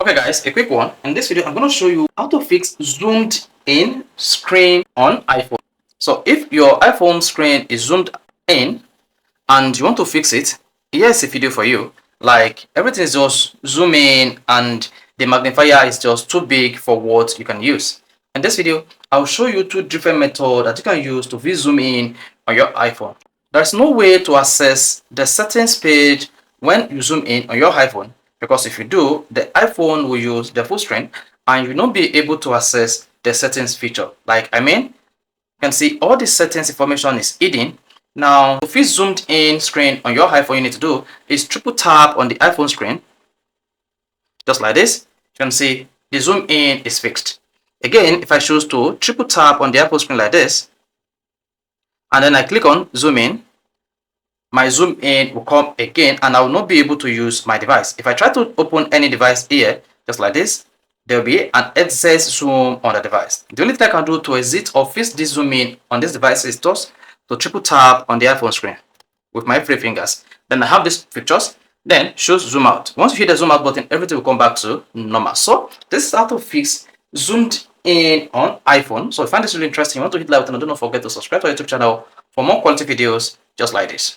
Okay guys, a quick one. In this video, I'm going to show you how to fix zoomed in screen on iPhone. So if your iPhone screen is zoomed in and you want to fix it, here's a video for you. Like everything is just zoom in and the magnifier is just too big for what you can use. In this video, I'll show you two different methods that you can use to zoom in on your iPhone. There's no way to access the settings page when you zoom in on your iPhone, because if you do, the iPhone will use the full screen and you will not be able to access the settings feature. You can see all the settings information is hidden. Now, to fix zoomed in screen on your iPhone, you need to do is triple tap on the iPhone screen, just like this. You can see the zoom in is fixed. Again, if I choose to triple tap on the Apple screen like this, and then I click on zoom in, my zoom in will come again and I will not be able to use my device. If I try to open any device here, just like this, there will be an excess zoom on the device. The only thing I can do to exit or fix this zoom in on this device is just to triple tap on the iPhone screen with my three fingers. Then I have these pictures, then choose zoom out. Once you hit the zoom out button, everything will come back to normal. So this is how to fix zoomed in on iPhone. So if you find this really interesting, you want to hit like button, and do not forget to subscribe to our YouTube channel for more quality videos just like this.